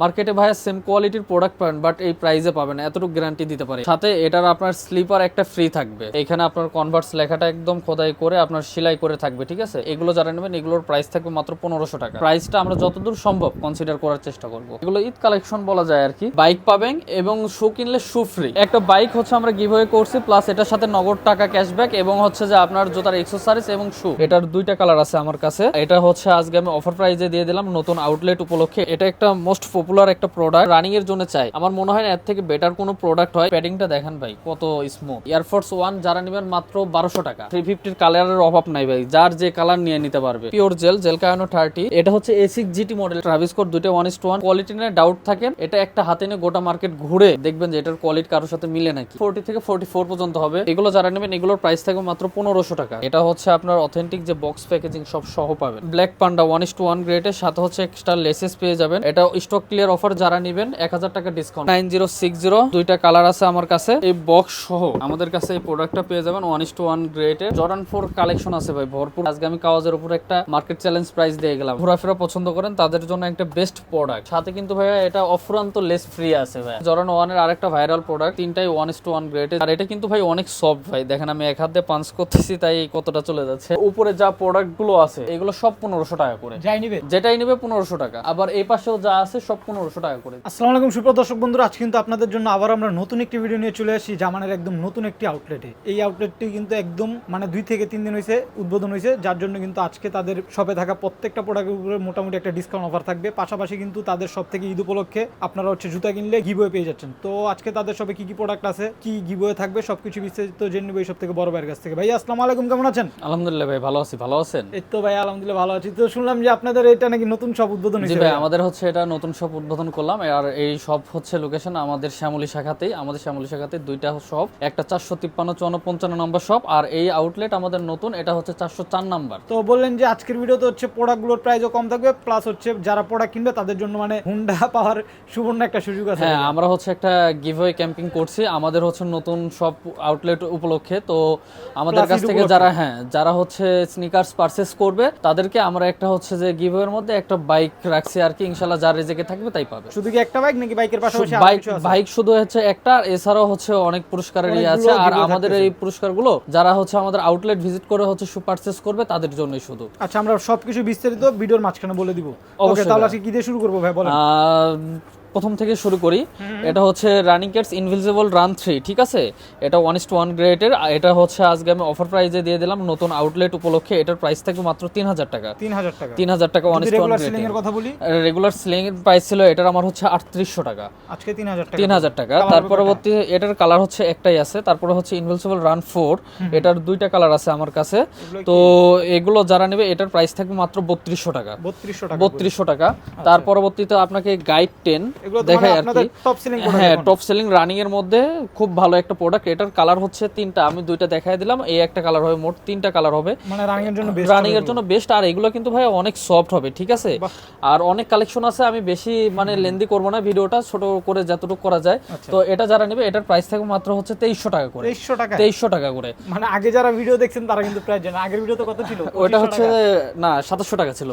মার্কেটে ভাইয়া সেম কোয়ালিটির প্রোডাক্ট পাবেন, বাট এই প্রাইসে পাবেন না, এতটুকু গ্যারান্টি দিতে পারি। সাথে এটার আপনার স্লিপার একটা ফ্রি থাকবে, এখানে আপনার কনভার্স লেখাটা একদম খোদাই করে আপনার সেলাই করে থাকবে, ঠিক আছে। এগুলো যারা নেবেন এগুলোর প্রাইস থাকবে মাত্র 1500 টাকা। প্রাইসটা আমরা যতদূর সম্ভব কনসিডার করার চেষ্টা করবো। এগুলো ঈদ কালেকশন বলা যায় আর কি। বাইক পাবেন এবং শু কিনলে শু ফ্রি। একটা বাইক হচ্ছে আমরা গিভওয়ে করছি, প্লাস এটার সাথে নগদ টাকা ক্যাশব্যাক এবং হচ্ছে যে আপনার জুতার এক্সেসরিজ এবং শু। এটার দুইটা কালার আছে আমার কাছে। এটা হচ্ছে আজকে আমি অফার প্রাইসে দিয়ে দিলাম নতুন আউটলেট উপলক্ষে। এটা একটা মোস্ট পপুলার একটা প্রোডাক্ট, রানিং এর জন্য চাই। আমার মনে হয় না এর থেকে বেটার কোনো প্রোডাক্ট হয়। প্যাডিংটা দেখেন ভাই কত স্মুথ। এয়ারফোর্স 1 যারা নেবেন মাত্র 1200 টাকা। 350 কালারের অভাব নাই ভাই, যার যে কালার নিয়ে নিতে পারবে। Pure jail কায়ানো 30। এটা হচ্ছে A6 GT model, Travis Scott দুইটা 1:1। কোয়ালিটি নিয়ে ডাউট থাকেন, এটা একটা হাতে নিয়ে গোটা মার্কেট ঘুরে দেখবেন যে এটার কোয়ালিটি কারোর সাথে মিলে নাকি। 40 থেকে 44 পর্যন্ত হবে। এগুলো যারা নেবেন এগুলোর প্রাইস থাকবে মাত্র 1500 টাকা। এটা হচ্ছে আপনার অথেন্টিক যে বক্স প্যাকেজিং সব সহ পাবেন। ব্ল্যাক পান্ডা 1:1 গ্রেডের সাথে হচ্ছে এক্সট্রা লেসেস পেয়ে যাবেন। এটা স্টক ক্লিয়ার অফার, যারা নেবেন 1000 টাকা ডিসকাউন্ট। 9060 দুইটা কালার আছে আমার কাছে। এই বক্স সহ আমাদের কাছে এই প্রোডাক্টটা পেয়ে যাবেন 1:1 গ্রেডের। জর্ডান 4 কালেকশন আছে ভাই ভরপুর। আজকে আমি কাওয়াজের উপর একটা মার্কেট চ্যালেঞ্জ প্রাইস দিয়ে গেলাম। ঘোরাফেরা পছন্দ করেন তাদের জন্য একটা বেস্ট প্রোডাক্ট। সাথে কিন্তু ভাইয়া এটা অফুরান্ত লেস ফ্রি আছে ভাই। জর্ডান 1 এর আরেকটা ভাইরাল প্রোডাক্ট, তিনটাই 1:1 গ্রেডের। আর এটা কিন্তু ভাই অনেক সফট ভাই, দেখেন আমি এক হাত দিয়ে পাঞ্চ করতেছি তাই কতটা চলে যাচ্ছে। উপরে যা প্রোডাক্ট গুলো আছে এগুলো সব 1500 টাকা করে। যেটাই নিবে 1500 টাকা। আবার এই পাশেও যা আছে সব 1500 টাকা করে। আসসালামু আলাইকুম সুপ্রিয় দর্শক বন্ধুরা, আজ কিন্তু আপনাদের জন্য আবার আমরা নতুন একটি ভিডিও নিয়ে চলে আসি জামানের একদম নতুন একটি আউটলেটে। এই আউটলেটটি কিন্তু একদম 2 থেকে 3 দিন হয়েছে উদ্বোধন হয়েছে, যার জন্য কিন্তু আজকে তাদের শপে থাকা প্রত্যেকটা প্রোডাক্টের উপরে মোটামুটি একটা ডিসকাউন্ট অফার থাকবে। পাশাপাশি কিন্তু তাদের সব থেকে ঈদ উপলক্ষে আপনারা হচ্ছে জুতা কিনলে গিভওয়ে পেয়ে যাচ্ছেন। তো আজকে তাদের শপে কি কি প্রোডাক্ট আছে, কি গিভওয়ে থাকবে, সবকিছু বিস্তারিত জেনে নেব এই সব থেকে বড় ভাইয়ের কাছ থেকে। ভাই আসসালামু আলাইকুম, কেমন আছেন? আলহামদুলিল্লাহ ভাই ভালো আছি, ভালো আছেন? এই তো ভাই আলহামদুলিল্লাহ ভালো আছি। তো শুনলাম যে আপনাদের এটা নাকি নতুন শপ উদ্বোধন হয়েছে। জি ভাই, আমাদের হচ্ছে এটা নতুন শপ উদ্বোধন করলাম। আর এই শপ হচ্ছে লোকেশন আমাদের শ্যামলী শাখাতেই। আমাদের শ্যামলী শাখাতে দুইটা শপ, একটা 453 54 55 নম্বর শপ, আর এই আউটলেট আমাদের নতুন, এটা হচ্ছে 404 নাম্বার। তো বললেন যে আজকের ভিডিওতে হচ্ছে প্রোডাক্টগুলোর প্রাইসও কম থাকবে, প্লাস হচ্ছে যারা প্রোডাক্ট কিনবে তাদের জন্য মানে হুন্ডা পাওয়ার সুবর্ণ একটা সুযোগ আছে। হ্যাঁ, আমরা হচ্ছে একটা গিভওয়ে ক্যাম্পিং করছি আমাদের হচ্ছে নতুন শপ আউটলেট উপলক্ষে। তো আমাদের কাছ থেকে যারা হচ্ছে স্নিকার্স পারচেজ করবে তাদেরকে আমরা একটা হচ্ছে যে গিভওয়ের মধ্যে একটা বাইক রাখছি আর কি। ইনশাআল্লাহ যার রিজেকে থাকবে তাই পাবে। শুধু কি একটা বাইক নাকি বাইকের পাশাপাশি বাইক শুধু হচ্ছে একটা, এছাড়াও হচ্ছে অনেক পুরস্কারের ইয়ে আছে। আর আমাদের এই পুরস্কারগুলো যারা হচ্ছে আমাদের আউটলেট ভিজিট করে হচ্ছে শু পারচেজ করবে তাদের জন্যই শুধু। আচ্ছা, আমরা সবকিছু বিস্তারিত ভিডিওর মাঝখানে বলে দিব। ওকে, তাহলে আজকে কি দিয়ে শুরু করব ভাই বলেন? প্রথম থেকে শুরু করি। এটা হচ্ছে রানিং ক্যাটস ইনভিজিবল রান 3, ঠিক আছে। এটা 1:1 গ্রেডের। এটা হচ্ছে আজকে আমি অফার প্রাইসে দিয়ে দিলাম নতুন আউটলেট উপলক্ষে। এটার প্রাইস থাকবে মাত্র 3000 টাকা। 3000 টাকা 1:1 সেলিং এর কথা বলি, রেগুলার সেলিং এর প্রাইস ছিল এটার আমার হচ্ছে 3800 টাকা, আজকে 3000 টাকা। তার পরবর্তী এটার কালার হচ্ছে একটাই আছে। তারপরে হচ্ছে ইনভিজিবল রান 4, এটার দুইটা কালার আছে আমার কাছে। তো এগুলো যারা নেবে এটার প্রাইস থাকবে মাত্র 3200 টাকা। 3200 টাকা। তার পরবর্তীতে আপনাকে গাইড 10 দেখাই আর কি। হ্যাঁ, টপ সেলিং রানিং এর মধ্যে খুব ভালো একটা প্রোডাক্ট। এটার কালার হচ্ছে 3টা, আমি 2টা দেখাই দিলাম। এই একটা কালার হবে, মোট 3টা কালার হবে, মানে রানিং এর জন্য বেস্ট। আর এগুলো কিন্তু ভাই অনেক সফট হবে, ঠিক আছে। আর অনেক কালেকশন আছে, আমি বেশি মানে লেন্দি করব না, ভিডিওটা ছোট করে যতটুকু করা যায়। তো এটা যারা নেবে এটার প্রাইস থাকবে মাত্র হচ্ছে 2300 টাকা করে। 2300 টাকা করে। মানে আগে যারা ভিডিও দেখছেন তারা কিন্তু প্রাইস জানে। আগের ভিডিওতে কত ছিল? ওটা হচ্ছে না 2700 টাকা ছিল।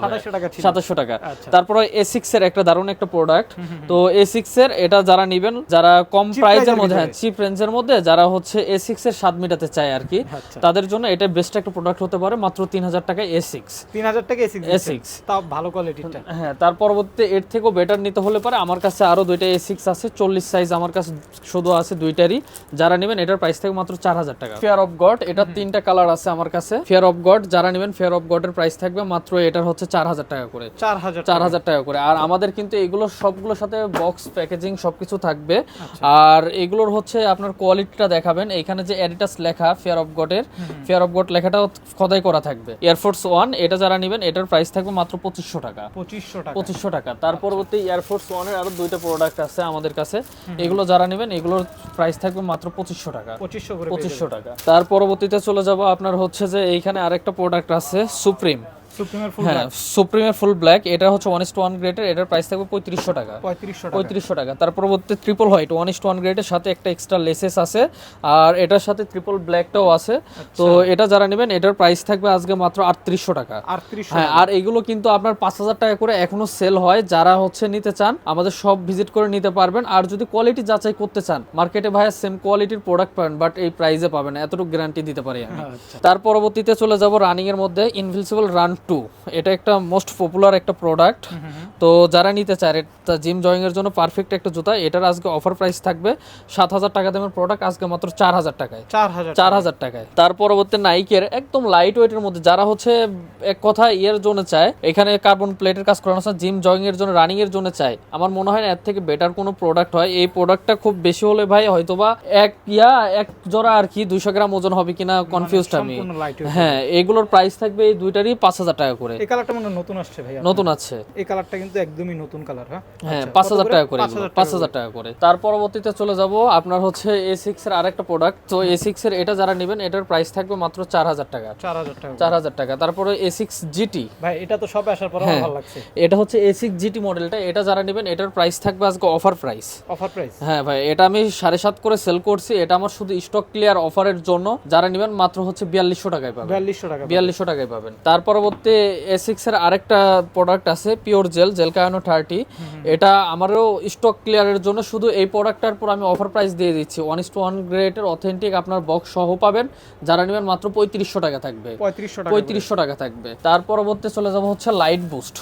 2700 টাকা। তারপরে A6 এর একটা দারুণ একটা প্রোডাক্ট। তো A6 এর এটা যারা নেবেন, যারা কম প্রাইসের মধ্যে, চিপ রেঞ্জের মধ্যে যারা হচ্ছে A6 এর স্বাদ মেটাতে চায় আর কি, তাদের জন্য এটা বেস্ট একটা প্রোডাক্ট হতে পারে। মাত্র 3000 টাকায় A6। 3000 টাকা A6, তাও ভালো কোয়ালিটিটা। হ্যাঁ, তার পরবর্তীতে এর থেকেও বেটার নিতে হলে পারে আমার কাছে আরো দুইটা A6 আছে, 40 সাইজ আমার কাছে শুধু আছে দুইটারই। যারা নেবেন এটার প্রাইস থেকে মাত্র 4000 টাকা। ফেয়ার অফ গড, এটা 3টা কালার আছে আমার কাছে। ফেয়ার অফ গড যারা নেবেন, ফেয়ার অফ গড এর প্রাইস থাকবে মাত্র এটার হচ্ছে 4000 টাকা করে। 4000 টাকা করে। আর আমাদের কিন্তু এগুলো সবগুলোর সাথে বক্স প্যাকেজিং সবকিছু থাকবে। আর এগুলোর হচ্ছে আপনার কোয়ালিটিটা দেখাবেন। এখানে যে অ্যাডিডাস লেখা ফেয়ার অফ গড এর, ফেয়ার অফ গড লেখাটাও খোদাই করা থাকবে। এয়ারফোর্স 1 এটা যারা নেবেন এটার প্রাইস থাকবে মাত্র 2500 টাকা। 2500 টাকা। তার পরবর্তী এয়ারফোর্স 1 এর আরো দুইটা প্রোডাক্ট আছে আমাদের কাছে। এগুলো যারা নেবেন এগুলোর প্রাইস থাকবে মাত্র 2500 টাকা। 2500 টাকা। তার পরবর্তীতে চলে যাব আপনার হচ্ছে যে এইখানে আরেকটা প্রোডাক্ট আছে সুপ্রিম। সুপ্রিমের ফুল হ্যাঁ সুপ্রিমের ফুল ব্ল্যাক, এটা হচ্ছে 1:1 গ্রেডের, এটার প্রাইস থাকবে 3500 টাকা। 3500 টাকা। তার পরবর্তী ট্রিপল হোয়াইট 1:1 গ্রেডের সাথে একটা এক্সট্রা লেসেস আছে, আর এটার সাথে ট্রিপল ব্ল্যাকটাও আছে। তো এটা যারা নেবেন এটার প্রাইস থাকবে আজকে মাত্র 3800 টাকা। 3800। হ্যাঁ, আর এগুলো কিন্তু আপনার 5000 টাকা করে এখনো সেল হয়। যারা হচ্ছে নিতে চান আমাদের সব ভিজিট করে নিতে পারবেন। আর যদি কোয়ালিটি যাচাই করতে চান, মার্কেটে ভাইয়া সেম কোয়ালিটির প্রোডাক্ট পাবেন, বাট এই প্রাইসে পাবেন না, এতটুকু গ্যারান্টি দিতে পারি আমি। তার পরবর্তীতে চলে যাব রানিং এর মধ্যে ইনভিনসিবল রান 2। এটা একটা মোস্ট পপুলার একটা প্রোডাক্ট। তো যারা নিতে চায় এটা জিম জয়িং এর জন্য পারফেক্ট একটা জুতা। এটার আজকে অফার প্রাইস থাকবে 7000 টাকা দামের প্রোডাক্ট আজকে মাত্র 4000 টাকায়। 4000 টাকায়। তার পরবর্তী নাইকের একদম লাইট ওয়েটের মধ্যে যারা হচ্ছে এক কথা ইয়ের জন্য চায়, এখানে কার্বন প্লেটের কাজ করানো আছে, জিম জয়িং এর জন্য রানিং এর জন্য চায়, আমার মনে হয় না এর থেকে বেটার কোনো প্রোডাক্ট হয়। এই প্রোডাক্টটা খুব বেশি হলে ভাই হয়তোবা এক জোড়া আর কি 200 গ্রাম ওজন হবে কিনা কনফিউজড আমি। হ্যাঁ, এগুলোর প্রাইস থাকবে এই দুইটারই 5000 টাকা করে। এই কালারটা মনে নতুন আসছে ভাই, নতুন আছে এই কালারটা কিন্তু একদমই নতুন কালার। হ্যাঁ 5000 টাকা করে, 5000 টাকা করে। তার পরবর্তীতে চলে যাব আপনার হচ্ছে A6 এর আরেকটা প্রোডাক্ট। তো A6 এর এটা যারা নেবেন এটার প্রাইস থাকবে মাত্র 4000 টাকা। 4000 টাকা। তারপরে A6 GT ভাই, এটা তো সব আসার পর আমার ভালো লাগছে। এটা হচ্ছে A6 GT মডেলটা, এটা যারা নেবেন এটার প্রাইস থাকবে আজকে অফার প্রাইস। হ্যাঁ ভাই, এটা আমি 7.5 করে সেল করছি। এটা আমার শুধু স্টক ক্লিয়ার অফারের জন্য, যারা নেবেন মাত্র হচ্ছে 4200 টাকায় পাবেন। 4200 টাকায় পাবেন। তার পরবর্তী A6 এর আরেকটা প্রোডাক্ট আছে পিওর জেল কায়ানো 30। এটা আমারও স্টক ক্লিয়ারের জন্য শুধু এই প্রোডাক্টটার পর আমি অফার প্রাইস দিয়ে দিচ্ছি। 1:1 গ্রেডের অথেন্টিক আপনার বক্স সহ পাবেন। যারা নেবেন মাত্র 3500 টাকা থাকবে। 3500 টাকা থাকবে। তার পরবর্তী চলে যাব হচ্ছে লাইট বুস্ট।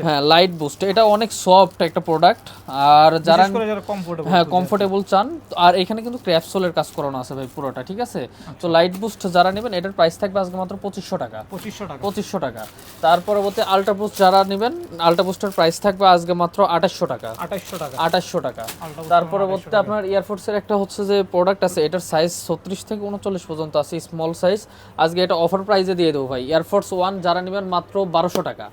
হ্যাঁ লাইট বুস্ট, এটা অনেক সফট একটা প্রোডাক্ট। আর যারা কমফোর্টেবল চান, আর এখানে কিন্তু ক্র্যাপসোলের কাজ করানো আছে ভাই পুরোটা, ঠিক আছে। তো লাইট বুস্ট যারা নেবেন এটার প্রাইস থাকবে আজকে মাত্র 2500 টাকা। 2500 টাকা। তার পরবর্তী আলট্রা বুস্ট যারা নেবেন, আলট্রা বুস্টের প্রাইস থাকবে আজকে মাত্র 2800 টাকা। 2800 টাকা। তার পরবর্তী আপনার এয়ারফোর্সের একটা হচ্ছে যে প্রোডাক্ট আছে, এটার সাইজ 36 থেকে 39 পর্যন্ত আছে, স্মল সাইজ। আজকে এটা অফার প্রাইসে দিয়ে দেবো ভাই। এয়ারফোর্স 1 যারা নেবেন মাত্র 1200 টাকা।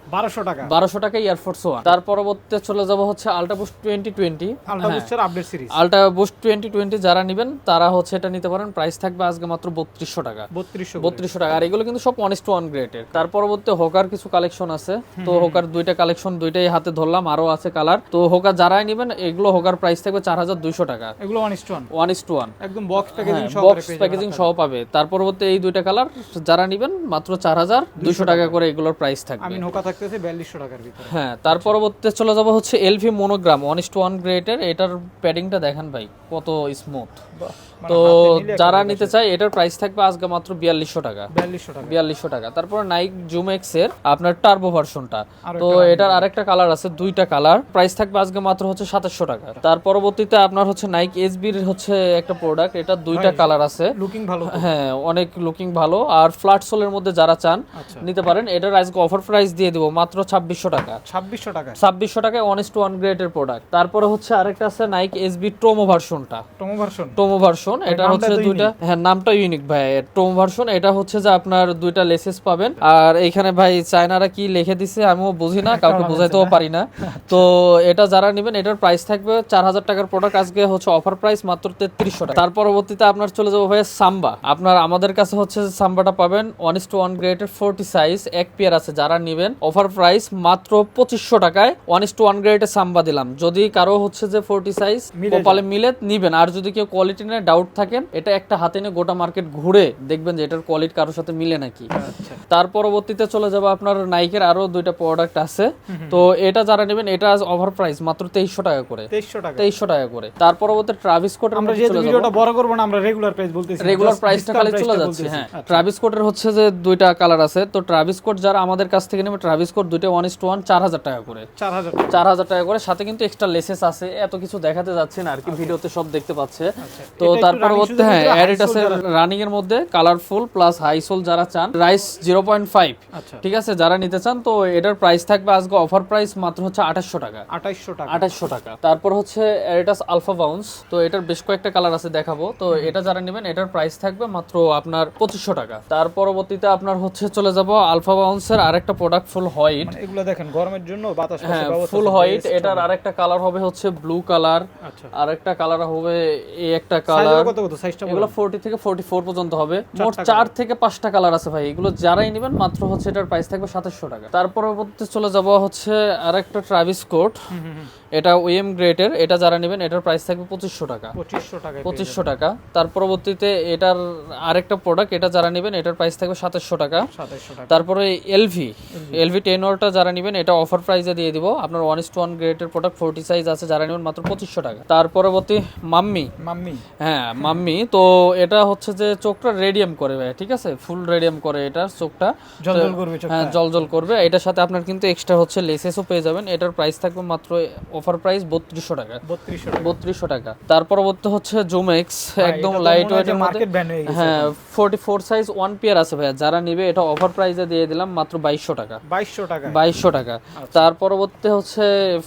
1200 টাকা এয়ারফোর্স 1। তার পরবর্তীতে চলে যাব হচ্ছে আলট্রা বুস্ট 2020। আলট্রা বুস্টের আপডেট সিরিজ আলট্রা বুস্ট 2020 যারা নেবেন তারা হচ্ছে এটা নিতে পারেন। প্রাইস থাকবে আজকে মাত্র 3200 টাকা। 3200 টাকা। আর এগুলো কিন্তু সব 1:1 গ্রেডের। তার পরবর্তী হোকার কিছু কালেকশন আছে। তো হোকার দুইটা কালেকশন, দুইটাই হাতে ধরলাম, আরো আছে কালার। তো হোকার যারাই নেবেন এগুলো হোকার প্রাইস থাকবে 4200 টাকা। এগুলো 1:1 একদম বক্স প্যাকেজিং সহ পাবে। তার পরবর্তী এই দুইটা কালার যারা নেবেন মাত্র 4200 টাকা করে এগুলোর প্রাইস থাকবে। আমি হোকা থাকতেছে 4200 টাকার ভিতরে। হ্যাঁ, তার পরবর্তীতে চলে যাব হচ্ছে এলভি মনোগ্রাম 1:1 গ্রেডের। এটার প্যাডিংটা দেখেন ভাই কত স্মুথ। তো যারা নিতে চায় এটার প্রাইস থাকবে আজকে মাত্র 4200 টাকা। 4200 টাকা। তারপর নাইক জুম এক্স এর আপনার টার্বো ভার্সনটা। তো এটার আরেকটা কালার আছে, দুইটা কালার। প্রাইস থাকবে আজকে মাত্র হচ্ছে 2700 টাকা। তার পরবর্তীতে আপনার হচ্ছে নাইক এসবি এর হচ্ছে একটা প্রোডাক্ট, এটা দুইটা কালার আছে। লুকিং ভালো, হ্যাঁ অনেক লুকিং ভালো। আর ফ্ল্যাট সোলের মধ্যে যারা চান নিতে পারেন। এটার আজকে অফার প্রাইস দিয়ে দেব মাত্র 2600 টাকা। 2600 টাকায় 1:1 গ্রেডের প্রোডাক্ট। তারপরে হচ্ছে আরেকটা আছে নাইক এসবি টোমো ভার্সনটা। টোমো ভার্সন এটা হচ্ছে দুইটা, হ্যাঁ নামটা ইউনিক ভাই। টোমো ভার্সন এটা হচ্ছে যে আপনার দুইটা লেসেস পাবেন। আর এইখানে ভাই চায়নারা কি লিখে দিছে আমিও বুঝি না, কাউকে বোঝাইতেও পারি না। তো এটা যারা নেবেন এটার প্রাইস থাকবে 4000 টাকার প্রোডাক্ট আজকে হচ্ছে অফার প্রাইস মাত্র 3300 টাকা। তার পরবর্তীতে আপনার চলে যাবো ভাই সাম্বা। আপনার আমাদের কাছে হচ্ছে সাম্বাটা পাবেন 1:1 গ্রেডের 40 সাইজ, এক পেয়ার আছে। যারা নেবেন অফার প্রাইস মাত্র 2500 টাকায় 1:1 গ্রেডের সাম্বা দিলাম। যদি কারো হচ্ছে যে 40 সাইজ কপালে মিলে নিবেন, আর যদি কেউ কোয়ালিটি নিয়ে ডাউট থাকেন এটা একটা হাতে নিয়ে গোটা মার্কেট ঘুরে দেখবেন যে এটার কোয়ালিটি কারোর সাথে মিলে নাকি। তার পরবর্তীতে চলে যাবো আপনার নাইকের আরো দুইটা প্রোডাক্ট আছে। তো এটা যারা নেবেন এটা অফার প্রাইস মাত্র 2300 টাকা করে। 2300 টাকা করে। তার পরবর্তীতে ট্রাভিস স্কটের আমরা যে ভিডিওটা বড় করব না, আমরা রেগুলার প্রাইস বলতেছি, রেগুলার প্রাইসটা খালি চলে যাচ্ছে। হ্যাঁ, ট্রাভিস স্কটের হচ্ছে যে দুইটা কালার আছে। তো ট্রাভিস স্কট যারা আমাদের কাছ থেকে নেবে ট্রাভিস স্কট দুইটা 1:1 4000 টাকা করে। 4000 টাকা করে, সাথে কিন্তু এক্সট্রা লেসেস আছে। এত কিছু দেখাতে যাচ্ছে না আর কি, ভিডিওতে সব দেখতে পাচ্ছে। তো তার পরবর্তীতে হ্যাঁ অ্যাডিডাস এর রানিং এর মধ্যে কালারফুল প্লাস হাই সোল যারা চান, রাইস 0.5, ঠিক আছে, যারা নিতে চান তো এটার প্রাইস থাকবে আজকে অফার প্রাইস মাত্র হচ্ছে 2800 টাকা। 2800 টাকা। তারপর হচ্ছে অ্যাডিডাস আলফা বাউন্স। তো এটার বেশ কয়েকটা কালার আছে দেখাবো। তো এটা যারা নেবেন এটার প্রাইস থাকবে মাত্র আপনার 2500 টাকা। তার পরবর্তীতে আপনার হচ্ছে চলে যাব আলফা বাউন্সের আরেকটা প্রোডাক্ট ফুল হোয়াইট। মানে এগুলো দেখেন গরমের জন্য বাতাস হ্যাঁ ফুল হোয়াইট। এটার আরেকটা কালার হবে হচ্ছে ব্লু কালার, আরেকটা কালার হবে এই একটা কালার, কত কত সাইজটা এগুলো 40 থেকে 44 পর্যন্ত হবে। মোট 4 থেকে 5টা কালার আছে ভাই। এগুলো যারাই নেবেন মাত্র হচ্ছে এটার প্রাইস থাকবে 2700 টাকা। তারপর পরবর্তীতে চলে যাব হচ্ছে আরেকটা ট্রাভিস স্কট, এটা ওএম গ্রেডের। এটা যারা নেবেন এটার প্রাইস থাকবে 2500 টাকা। 2500 টাকা। তার পরবর্তীতে এটার আরেকটা প্রোডাক্ট, এটা যারা নেবেন এটার প্রাইস থাকবে 2700 টাকা। তারপরে এলভি 10 যারা নেবেন এটা অফার প্রাইসে দিয়ে দিব আপনার 1:1 গ্রেডের প্রোডাক্ট 40 সাইজ আছে, যারা নেবেন মাত্র 2500 টাকা। তার পরবর্তী মাম্মি, হ্যাঁ মাম্মি, তো এটা হচ্ছে যে চোখটা রেডিয়াম করে ভাই, ঠিক আছে, ফুল রেডিয়াম করে, এটার চোখটা জলজল করবে, হ্যাঁ জলজল করবে। এটার সাথে আপনার কিন্তু এক্সট্রা হচ্ছে লেসেসও পেয়ে যাবেন। এটার প্রাইস থাকবে মাত্র অফার প্রাইস 3200 টাকা। 3200 টাকা। তার পরবর্তী হচ্ছে জুমেক্স, একদম লাইট ওয়েটের মধ্যে, হ্যাঁ 44 সাইজ 1 পেয়ার আছে ভাই, যারা নেবে এটা অফার প্রাইসে দিয়ে দিলাম মাত্র 2200 টাকা। 2200 টাকা। তার পরবর্তী হচ্ছে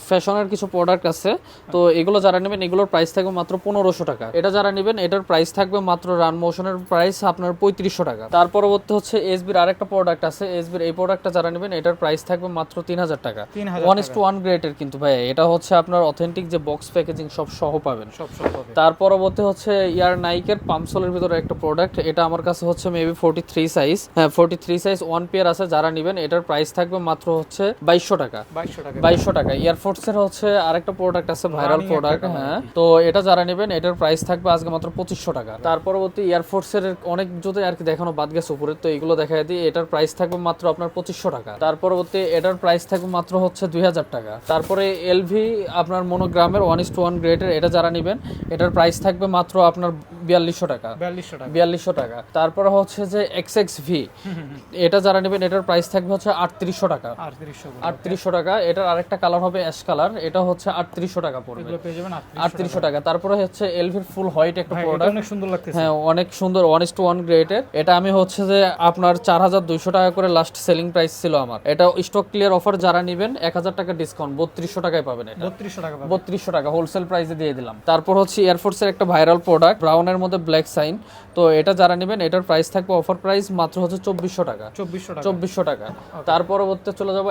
ফ্যাশনের কিছু প্রোডাক্ট আছে, তো এগুলো যারা নেবেন এগুলোর প্রাইস থাকবে মাত্র 1500 টাকা। এটা যারা নেবেন এটার প্রাইস থাকবে মাত্র রান মোশনের প্রাইস আপনার 3500 টাকা। তার পরবর্তী হচ্ছে এসবির আরেকটা প্রোডাক্ট আছে, এসবির এই প্রোডাক্টটা যারা নেবেন এটার প্রাইস থাকবে মাত্র 3000 টাকা। 1:1 গ্রেডের কিন্তু ভাই, এটা হচ্ছে আপনার অথেন্টিক যে বক্স প্যাকেজিং সব সহ পাবেন। তার পরবর্তী হচ্ছে ইয়ার নাইকের পাম্পসোলের ভিতরে একটা প্রোডাক্ট, এটা আমার কাছে হচ্ছে মেবি 43 সাইজ, হ্যাঁ 43 সাইজ 1 পেয়ার আছে, যারা নেবেন এটার প্রাইস থাকবে মাত্র হচ্ছে 2200 টাকা। 2200 টাকা। এয়ারফোর্সের হচ্ছে আরেকটা প্রোডাক্ট আছে, ভাইরাল প্রোডাক্ট, হ্যাঁ, তো এটা যারা নেবেন এটার প্রাইস থাকবে আজকে মাত্র 2500 টাকা। তার পরবর্তী এয়ারফোর্সের অনেক জুতো আর কি দেখানো বাদ গেছে উপরে, তো এগুলো দেখাই দিই। এটার প্রাইস থাকবে মাত্র আপনার 2500 টাকা। তার পরবর্তী এটার প্রাইস থাকবে মাত্র হচ্ছে 2000 টাকা। তারপরে এলভি আপনার মনোগ্রামের 1:1 গ্রেডের, এটা যারা নেবেন এটার প্রাইস থাকবে মাত্র আপনার 4200 টাকা। 4200 টাকা। তারপরে হচ্ছে যে এক্সএক্সভি, এটা যারা নেবেন এটার প্রাইস থাকবে হচ্ছে 3800 টাকা। 3800 টাকা। এটার আরেকটা কালার হবে অ্যাশ কালার, এটা হচ্ছে 3800 টাকা পড়বে। 3800 টাকা। তারপরে হচ্ছে এলভির ফুল হোয়াইট একটা প্রোডাক্ট, অনেক সুন্দর লাগতেছে, হ্যাঁ অনেক সুন্দর 1:1 গ্রেডের। এটা আমি হচ্ছে যে আপনার 4200 টাকা করে লাস্ট সেলিং প্রাইস ছিল আমার। এটা স্টক ক্লিয়ার অফার, যারা নেবেন 1000 টাকা ডিসকাউন্ট 3200 টাকায় পাবেন। এটা 3200 টাকা হোলসেল প্রাইসে দিয়ে দিলাম। তারপর হচ্ছে এয়ারফোর্সের একটা ভাইরাল প্রোডাক্ট ব্রাউনের মধ্যে ব্ল্যাক সাইন, তো এটা যারা নেবেন এটার প্রাইস থাকবে অফার প্রাইস মাত্র হচ্ছে 2400 টাকা। 2400 টাকা। তার পরবর্তী চলে যাব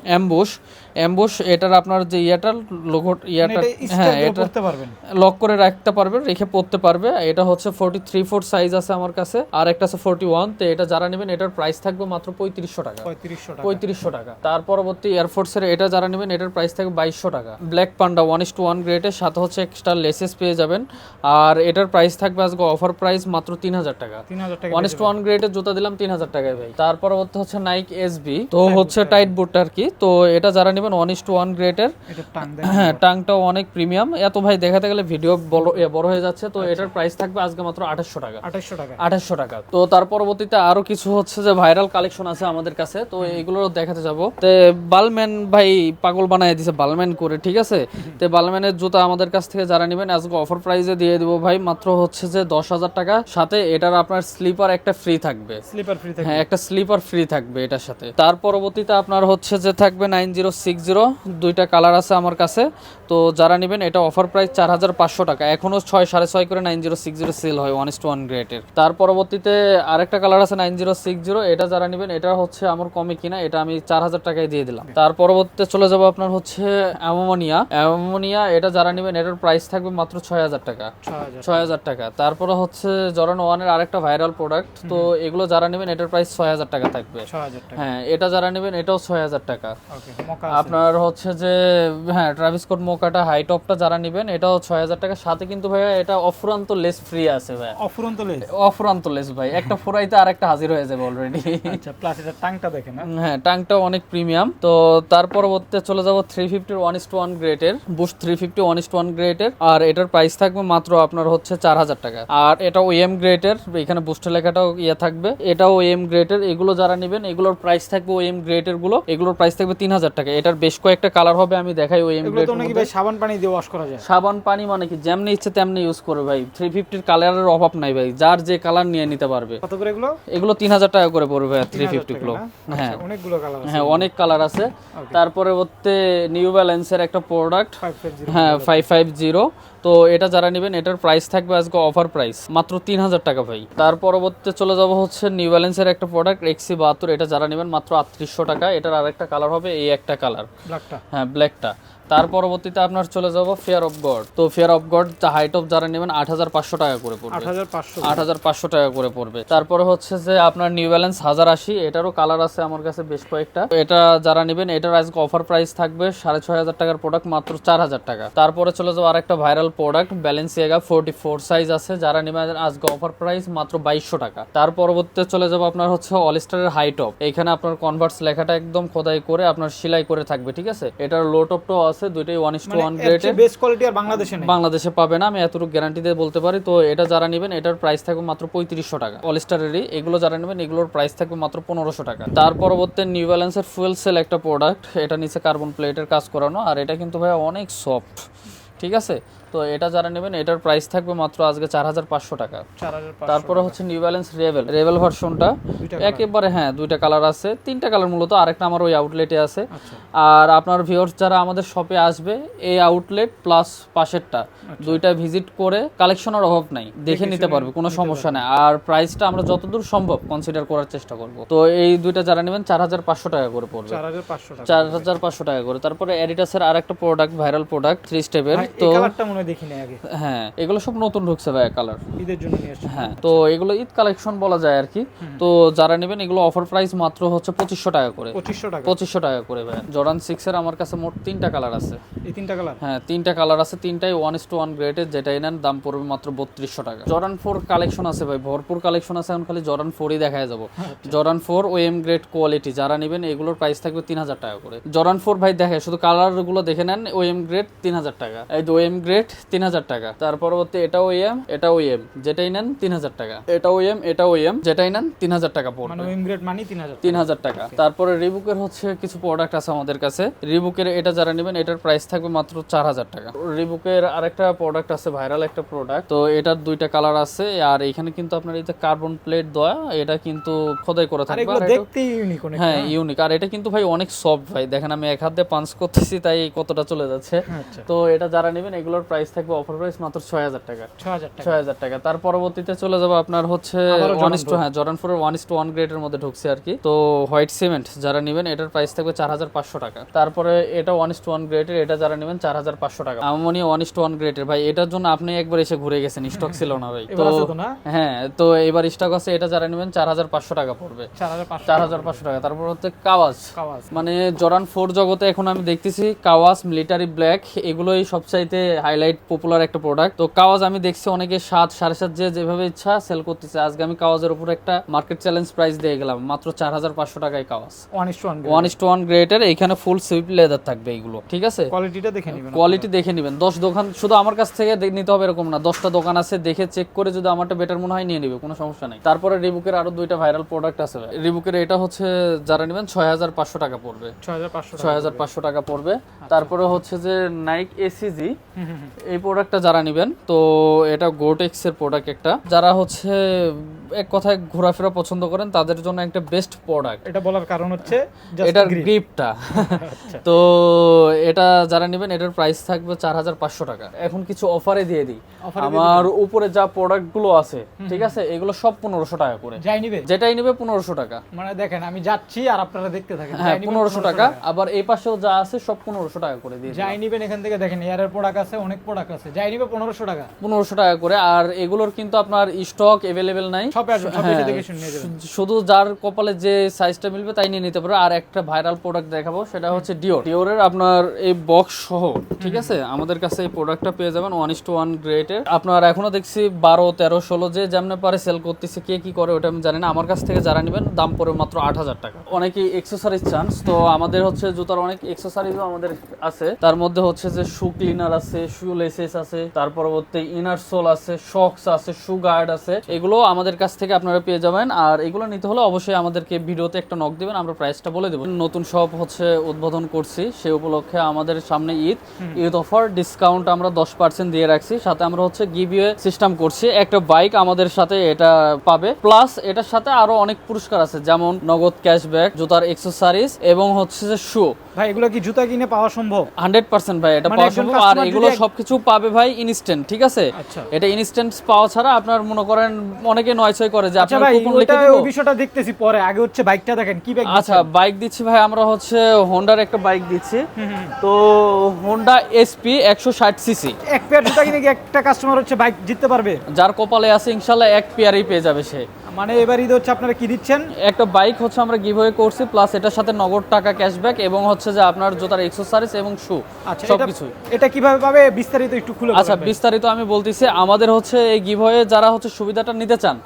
অ্যাম্বুশ, এটার আপনার যে ইয়াটার লোগো ইয়াটা, হ্যাঁ এটা লক করে রাখতে পারবেন, রেখে পড়তে পারবে। এটা হচ্ছে 43/4 সাইজ আছে আমার কাছে, আর একটা আছে 41, তো এটা যারা নেবেন এটার প্রাইস থাকবে মাত্র 3500 টাকা। 3500 টাকা। তার পরবর্তী এয়ারফোর্সের এটা যারা নেবেন এটার প্রাইস থাকবে 2200 টাকা। ব্ল্যাক পান্ডা 1:1 গ্রেডের, সাথে হচ্ছে এক্সট্রা লেসেস পেয়ে যাবেন, আর এটার প্রাইস থাকবে আজকে অফার প্রাইস মাত্র 3000 টাকা। 1:1 গ্রেডের জুতা দিলাম 3000 টাকায় ভাই। তার পরবর্তী হচ্ছে নাইক এসবি, তো হচ্ছে টাইট বুট আর কি, তো এটা যারা নেবেন 1:1 গ্রেডের, হ্যাঁ টাংটাও অনেক প্রিমিয়াম। এত ভাই দেখাতে গেলে ভিডিও বড় হয়ে যাচ্ছে, তো এটার প্রাইস থাকবে আজকে মাত্র 2800 টাকা। 2800 টাকা। তো তার পরবর্তীতে আরো কিছু হচ্ছে যে ভাইরাল কালেকশন আছে আমাদের কাছে, তো এগুলো দেখাতে যাব। তে বালম্যান ভাই পাগল বানায় দিছে বালম্যান করে, ঠিক আছে, তে বালম্যানের জুতা আমাদের কাছ থেকে যারা নেবেন আজকে অফার প্রাইসে দিয়ে দেবো ভাই মাত্র হচ্ছে যে 10,000 টাকা, সাথে এটার আপনার স্লিপার একটা ফ্রি থাকবে, হ্যাঁ একটা স্লিপার ফ্রি থাকবে এটার সাথে। তার পরবর্তীতে আপনার হচ্ছে যে থাকবে 9060, দুইটা কালার আছে আমার কাছে, তো যারা নেবেন এটা অফার প্রাইস 4500 টাকা। এখনো 6 6.5 করে 9060 সেল হয় 1:1 গ্রেডের। তার পরবর্তীতে আরেকটা কালার আছে 9060, এটা যারা নেবেন এটা হচ্ছে আমার কমে কিনা, এটা আমি 4000 টাকায় দিয়ে দিলাম। তার পরবর্তীতে চলে যাব আপনার হচ্ছে অ্যামোনিয়া, এটা যারা নেবেন এটার প্রাইস থাকবে মাত্র 6000 টাকা। 6000 টাকা। তারপরে হচ্ছে জর্ডান 1 এর আরেকটা ভাইরাল প্রোডাক্ট, তো এগুলো যারা নেবেন এটার প্রাইস 6000 টাকা থাকবে। হ্যাঁ এটা যারা নেবেন এটাও 6000 টাকা। আপনার হচ্ছে যে হ্যাঁ ট্রাভিস স্কট মোকাটা হাই টপটা যারা নেবেন এটাও 6000 টাকা, সাথে কিন্তু ভাইয়া এটা অফুরান্ত লেস ফ্রি আছে ভাই। অফুরান্ত লেস ভাই, একটা ফোরাইতে আরেকটা হাজির হয়ে যাবে অলরেডি। আচ্ছা প্লাস এটা টাংটা দেখেন, হ্যাঁ টাংটাও অনেক প্রিমিয়াম। তো তার পরবর্তীতে চলে যাব 350 1:1 গ্রেডের, বুশ 350 1:1 গ্রেডের, আর এটার প্রাইস থাকবে মাত্র আপনার হচ্ছে 4000 টাকা। আর এটা ওএম গ্রেডের, এখানে বুস্টার লেখাটাও ইয়ে থাকবে, এটাও ওএম গ্রেডের। এগুলো যারা নেবেন এগুলোর প্রাইস থাকবে ওএম গ্রেডের গুলো, এগুলোর প্রাইস থাকবে 3000 টাকা। এটার বেশ কয়েকটা কালার হবে, আমি দেখাই ওএম গ্রেড। এগুলো তো নাকি ভাই সাবান পানি দিয়ে ওয়াশ করা যায়? সাবান পানি মানে কি যেমনি ইচ্ছে তেমনি ইউজ করে ভাই। 350 কালারের অভাব নাই ভাই, যার যে কালার নিয়ে নিতে পারবে। কত করে এগুলো? এগুলো 3000 টাকা করে পড়বে ভাই 350 গুলো। হ্যাঁ অনেকগুলো কালার আছে, হ্যাঁ অনেক কালার আছে। তারপরে হচ্ছে নিউ ব্যালেন্সের একটা প্রোডাক্ট, হ্যাঁ 550, তো এটা যারা নেবেন এটার প্রাইস থাকবে আজকে অফার প্রাইস মাত্র 3000 টাকা ভাই। তার পরবর্তীতে চলে যাব হচ্ছে নিউ ব্যালেন্সের একটা প্রোডাক্ট XC72, এটা যারা নেবেন মাত্র 3800 টাকা। এটার আরেকটা কালার হবে এই একটা কালার, ব্ল্যাকটা, হ্যাঁ ব্ল্যাকটা তার পরবর্তীতে আপনার চলে যাব ফেয়ার অফ গড। তো fair of god height of যারা নেবেন 8500 টাকা করে পড়বে, 8500 টাকা করে পড়বে। তারপরে হচ্ছে যে আপনার নিউ ব্যালেন্স 1080, এটারও কালার আছে আমার কাছে বেশ কয়েকটা। এটা যারা নেবেন এটার আজকে অফার প্রাইস থাকবে 6500 টাকার প্রোডাক্ট মাত্র 4000 টাকা। তারপরে চলে যাবো আরেকটা ভাইরাল প্রোডাক্ট ব্যালেন্সিয়াগা 44 সাইজ আছে, যারা নেবেন আজকে অফার প্রাইস মাত্র 2200 টাকা। তার পরবর্তীতে চলে যাবো আপনার হচ্ছে অলস্টারের হাই টপ। এখানে আপনার কনভার্স লেখাটা একদম খোদাই করে আপনার সেলাই করে থাকবে, ঠিক আছে। এটার লো টপটাও আছে, দুইটাই 1:1 গ্রেডের। বেস্ট কোয়ালিটি আর বাংলাদেশে পাবে না, আমি এতটুকু গ্যারান্টি দিয়ে বলতে পারি। তো এটা যারা নেবেন এটার প্রাইস থাকবে মাত্র 3500 টাকা। অলস্টারেরই এগুলো যারা নেবেন এগুলোর প্রাইস থাকবে মাত্র 1500 টাকা। তার পরবর্তী নিউ ব্যালেন্সের ফুয়েল সেল একটা প্রোডাক্ট, এটা নিচে কার্বন প্লেটের কাজ করানো, আর এটা কিন্তু ভাই অনেক সফট, ঠিক আছে। তো এটা যারা নেবেন এটার প্রাইস থাকবে মাত্র আজকে 4500 টাকা। তারপরে হচ্ছে নিউ ব্যালেন্স রেভেল ভার্সনটা একেবারে, হ্যাঁ দুইটা কালার আছে, তিনটা কালার মূলত, আরেকটা আমার ওই আউটলেটে আছে। আর আপনার ভিউয়ার্স যারা আমাদের শপে আসবে এই আউটলেট প্লাস পাশেরটা দুইটা ভিজিট করে কালেকশনের অভাব নাই, দেখে নিতে পারবে, কোনো সমস্যা নেই। আর প্রাইসটা আমরা যতদূর সম্ভব কনসিডার করার চেষ্টা করব। তো এই দুইটা যারা নেবেন 4500 টাকা করে পড়বে, 4500 টাকা করে। তারপরে অ্যাডিডাসের আরেকটা প্রোডাক্ট, ভাইরাল প্রোডাক্ট 3 স্টেপের। তো দেখিনি আগে, হ্যাঁ এগুলো সব নতুন ঢুকছে ভাই কালার, ঈদের জন্য নিয়ে আসছে। হ্যাঁ তো এগুলো ঈদ কালেকশন বলা যায় আর কি। তো যারা নেবেন এগুলো অফার প্রাইস মাত্র হচ্ছে 2500 টাকা করে, 2500 টাকা করে ভাই। জর্ডান 6 এর আমার কাছে মোট 3টা কালার আছে। এই 3টা কালার, হ্যাঁ 3টা কালার আছে, 3টাই 1:1 গ্রেডের। যেটাই নেন দাম পড়বে মাত্র 3200 টাকা। জর্ডান 4 কালেকশন আছে ভাই, ভরপুর কালেকশন আছে। এখন খালি জর্ডান 4ই দেখায় যাব। জর্ডান 4 ওএম গ্রেড কোয়ালিটি যারা নেবেন এগুলোর প্রাইস থাকবে 3000 টাকা করে। জর্ডান 4 ভাই দেখে শুধু কালার গুলো দেখে নেন, ওএম গ্রেড 3000 টাকা, এই ওএম গ্রেড 3000 টাকা। তার পরবর্তী এটা ওএম, এটা ওএম, যেটাই নেন 3000 টাকা। এটা ওএম, এটা ওএম, যেটাই নেন 3000 টাকা পড়বে, মানে ওএম গ্রেড মানে 3000 টাকা। তারপরে রিবুকের হচ্ছে কিছু প্রোডাক্ট আছে আমাদের কাছে। রিবুকের এটা যারা নেবেন এটার প্রাইস থাকবে মাত্র 4000 টাকা। রিবুকের আরেকটা প্রোডাক্ট আছে, ভাইরাল একটা প্রোডাক্ট। তো এটার দুইটা কালার আছে, আর এখানে কিন্তু আপনার এই যে কার্বন প্লেট দেওয়া, এটা কিন্তু খোদাই করা থাকবে, আর দেখতে ইউনিক অনেক। হ্যাঁ ইউনিক। আর এটা কিন্তু ভাই অনেক সফট ভাই, দেখেন আমি এক হাত দিয়ে পাঞ্চ করতেছি তাই কতটা চলে যাচ্ছে। তো এটা যারা নেবেন এগুলোর প্রাইস থাকবে অফার প্রাইস মাত্র 6000 টাকা, 6000 টাকা। তার পরবর্তীতে চলে যাবে আপনার হচ্ছে জর্ডান 4 এর 1:1 গ্রেডের মধ্যে ঢুকছে আর কি। তো হোয়াইট সিমেন্ট যারা নেবেন এটার প্রাইস থাকবে 4500 টাকা। তারপরে এটা 1:1 গ্রেডের, এটা যারা নেবেন 4500 টাকা। আমনি 1:1 গ্রেডের ভাই, এটার জন্য আপনি একবার এসে ঘুরে গেছেন, স্টক ছিল না ভাই। তো হ্যাঁ তো এবার স্টক আছে, এটা যারা নেবেন 4500 টাকা পড়বে, 4500 টাকা। তারপর হচ্ছে কাওয়াজ, মানে জর্ডান 4 জগতে এখন আমি দেখতেছি কাওয়াজ মিলিটারি ব্ল্যাক এগুলোই সবচাইতে হাইলাইট পপুলার একটা প্রোডাক্ট। তো কাওয়াজ আমি দেখছি অনেকে 7, 7.5 যে যেভাবে ইচ্ছা সেল করতেছে। আজকে আমি কাওয়াজের উপর একটা মার্কেট চ্যালেঞ্জ প্রাইস দিয়ে গেলাম, মাত্র 4500 টাকায় কাওয়াজ 1:1 গ্রেডের। এখানে ফুল সুইপ লেদার থাকবে এগুলো, ঠিক আছে। কোয়ালিটিটা দেখে নেবেন, কোয়ালিটি দেখে নেবেন। 10 দোকান শুধু আমার কাছ থেকে নিতে হবে এরকম না, 10টা দোকান আছে, দেখে চেক করে যদি আমারটা বেটার মনে হয় নিয়ে নেবে, কোনো সমস্যা নেই। তারপরে রিবুকের আরো দুইটা ভাইরাল প্রোডাক্ট আছে। রিবুকের এটা হচ্ছে যারা নেবেন 6500 টাকা পড়বে, 6500 টাকা পড়বে। তারপরে হচ্ছে যে নাইক এসিজি এই প্রোডাক্টটা যারা নেবেন, তো এটা গোটেক্স এর প্রোডাক্ট একটা, যারা হচ্ছে এক কথায় ঘোরাফেরা পছন্দ করেন তাদের জন্য একটা বেস্ট প্রোডাক্ট। এটা বলার কারণ হচ্ছে এটার গ্রিপটা। তো এটা যারা নেবেন এটার প্রাইস থাকবে 4500 টাকা। এখন কিছু অফারে দিয়ে দিই, আমার উপরে যা প্রোডাক্ট গুলো আছে ঠিক আছে এগুলো সব 1500 টাকা করে, যেটাই নিবে 1500 টাকা। মানে দেখেন আমি যাচ্ছি আর আপনারা দেখতে থাকেন, হ্যাঁ 1500 টাকা। আবার এই পাশেও যা আছে সব 1500 টাকা করে দিয়ে যাই নিবেন এখান থেকে দেখেন এয়ারের প্রোডাক্ট আছে, অনেক প্রোডাক্ট আছে, যাই নিবে 1500 টাকা, 1500 টাকা করে। আর এগুলোর কিন্তু আপনার স্টক अवेलेबल নাই, শুধু যার কপালে যে সাইজটা মিলবে তাই নিয়ে নিতে পারবে। আর একটা ভাইরাল প্রোডাক্ট দেখাবো, সেটা হচ্ছে ডিওরের আপনার এই বক্স সহ, ঠিক আছে। আমাদের কাছে এই প্রোডাক্টটা পেয়ে যাবেন 1:1 গ্রেডের। আপনার এখনো দেখছি 12, 13, 16 যে যেমন পারে সেল করতেছে, কে কি করে ওটা আমি জানি না। আমার কাছ থেকে যারা নেবেন দাম পড়বে মাত্র 8000 টাকা। অনেকেই এক্সেসরিজ চান্স, তো আমাদের হচ্ছে জুতার অনেক এক্সেসরিজও আমাদের আছে। তার মধ্যে হচ্ছে যে শু ক্লিনার আছে, শু লেসেস আছে, তার পরবর্তী ইনার সোল আছে, শক্স আছে, শু গার্ড আছে, এগুলো আমাদের কাছ থেকে আপনারা পেয়ে যাবেন। আর এগুলো নিতে হলে অবশ্যই আমাদেরকে ভিডিওতে একটা নক দিবেন, আমরা প্রাইসটা বলে দেবো। নতুন শপ হচ্ছে উদ্বোধন করছি, সেই উপলক্ষে আমাদের সামনে ঈদ অফার ডিসকাউন্ট আমরা 10% দিয়ে রাখছি। সাথে আমরা হচ্ছে গিভওয়ে সিস্টেম করছি, একটা বাইক আমাদের সাথে এটা পাবে, প্লাস এটার সাথে আরো অনেক পুরস্কার আছে, যেমন নগদ ক্যাশব্যাক, জুতার অ্যাকসেসরিজ এবং হচ্ছে যে শু। ভাই এগুলো কি জুতা কিনে পাওয়া সম্ভব? 100% ভাই এটা পাওয়া সম্ভব। কাস্টমার এগুলো সবকিছু পাবে ভাই ইনস্ট্যান্ট, ঠিক আছে? আচ্ছা এটা ইনস্ট্যান্ট পাওয়া ছাড়া আপনার মনে করেন অনেকে নয়ছয় করে যে আচ্ছা আপনার ভাই কুপন ওইটা লিখে দিব। ওই বিষয়টা দেখতেছি পরে, আগে হচ্ছে বাইকটা দেখেন কি বাইক। আচ্ছা বাইক দিচ্ছি ভাই, আমরা হচ্ছে হোন্ডার একটা বাইক দিচ্ছি। তো হোন্ডা এসপি 160 সিসি। এক পেয়ার জুতা কিনে কি একটা কাস্টমার হচ্ছে বাইক জিততে পারবে? যার কপালে আছে ইনশাল্লাহ এক পেয়ারই পেয়ে যাবে সে। মানে এবার ঈদ হচ্ছে আপনারা কি দিচ্ছেন? একটা বাইক হচ্ছে আমরা গিভওয়ে করছি, প্লাস এটার সাথে নগদ টাকা ক্যাশব্যাক এবং হচ্ছে যে আপনার জুতার এক্সেসরিজ এবং শু আচ্ছা সবকিছু। এটা কিভাবে পাবে বিস্তারিত একটু খুলে আচ্ছা বলবেন? বিস্তারিত আমি বলতেছি, আমাদের হচ্ছে এই গিভওয়ে যারা হচ্ছে সুবিধাটা নিতে চান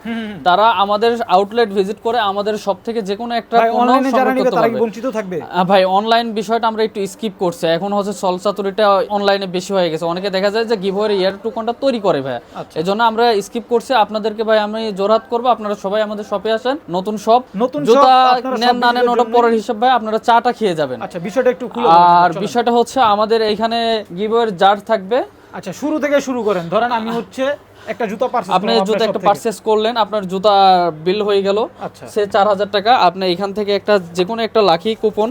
তারা আমাদের আউটলেট ভিজিট করে আমাদের সব থেকে যে কোনো একটা ভাই পণ্য অনলাইনে যারা সংগ্রহ নিবে করতে তারা কি পারবে। বঞ্চিত থাকবে? ভাই অনলাইন বিষয়টা আমরা একটু স্কিপ করছি, এখন হচ্ছে চলচাতুরিটা অনলাইনে বেশি হয়ে গেছে। অনেকে দেখা যায় যে গিভওয়ের ইয়ার টুকনটা তৈরি করে ভাই, আচ্ছা। এই জন্য আমরা স্কিপ করছি। আপনাদেরকে ভাই আমি জোরহাত করবো, আপনারা সবাই আমাদের শপে আসেন। নতুন শপ, নতুন shop, জুতা আপনারা নেন সব না নেন ভিডিওর ওটা জন্যই- পরের হিসাব ভাই, আপনারা চাটা খেয়ে যাবেন। আচ্ছা বিষয়টা একটু খুলে আর বলুন। বিষয়টা হচ্ছে আমাদের এইখানে গিভওয়ের জার থাকবে। আচ্ছা শুরু থেকে শুরু করেন, ধরেন আমি হচ্ছে একটা জুতা পারচেজ আপনি জুতা একটা পারচেজ করলেন, আপনার জুতা বিল হয়ে গেল, আচ্ছা সে 4000 টাকা। আপনি এখান থেকে একটা যে কোনো একটা লাকি কুপন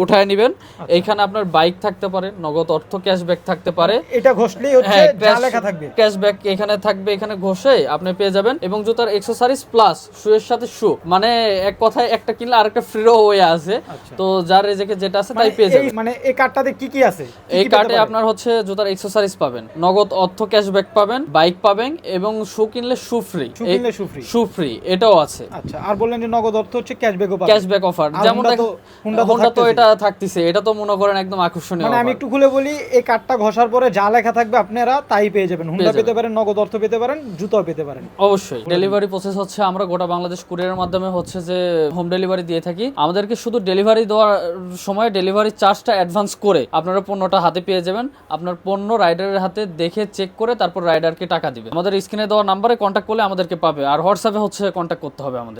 উঠায় নেবেন। এইখানে আপনার বাইক থাকতে পারে, নগদ অর্থ ক্যাশব্যাক থাকতে পারে। এটা ঘষলেই হচ্ছে যা লেখা থাকবে ক্যাশব্যাক এখানে থাকবে, এখানে ঘষে আপনি পেয়ে যাবেন। এবং জুতার এক্সেসরিজ প্লাস শুয়ের সাথে শু, মানে এক কথায় একটা কিনলে আরেকটা ফ্রিও হয়ে আছে। আচ্ছা। তো যার রেজেকে যেটা আছে তাই মানে পেয়ে যাবেন। মানে এই কার্ডটাতে কি কি আছে? কি এই কি পেতে কার্ডে পারে? আপনার হচ্ছে জুতার এক্সেসরিজ পাবেন, নগদ অর্থ ক্যাশব্যাক পাবেন, বাইক পাবেন এবং শু কিনলে শু ফ্রি। শু কিনলে শু ফ্রি। শু ফ্রি এটাও আছে। আচ্ছা আর বললেন যে নগদ অর্থ হচ্ছে ক্যাশব্যাকও পাবে। ক্যাশব্যাক অফার আর যেমন Honda তো হোন্ডা তো থাকতেছে। এটা থাকতেছে, এটা তো মনে করেন একদম আকর্ষণীয় মানে আমি offer। একটু খুলে বলি, এই কার্ডটা ঘষার পরে যা লেখা থাকবে আপনারা তাই পেয়ে যাবেন। হুন্ডা যাবেন। পেতে পারেন, নগদ অর্থ পেতে পারেন, জুতাও পেতে পারেন। অবশ্যই ডেলিভারি প্রসেস হচ্ছে আমরা গোটা বাংলাদেশ কুরিয়ারের মাধ্যমে হচ্ছে যে হোম ডেলিভারি দিয়ে থাকি। আমাদেরকে শুধু ডেলিভারি দেওয়ার সময় ডেলিভারি চার্জটা অ্যাডভান্স করে আপনারা পণ্যটা হাতে পেয়ে যাবেন। আপনার পণ্য রাইডারের হাতে দেখে চেক করে তারপর রাইডারকে টাকা দিবেন। আমাদের স্ক্রিনে দেওয়া নাম্বারে কন্ট্যাক্ট করলে আমাদেরকে পাবে, আর হোয়াটসঅ্যাপে হচ্ছে কন্ট্যাক্ট করতে হবে আমাদের।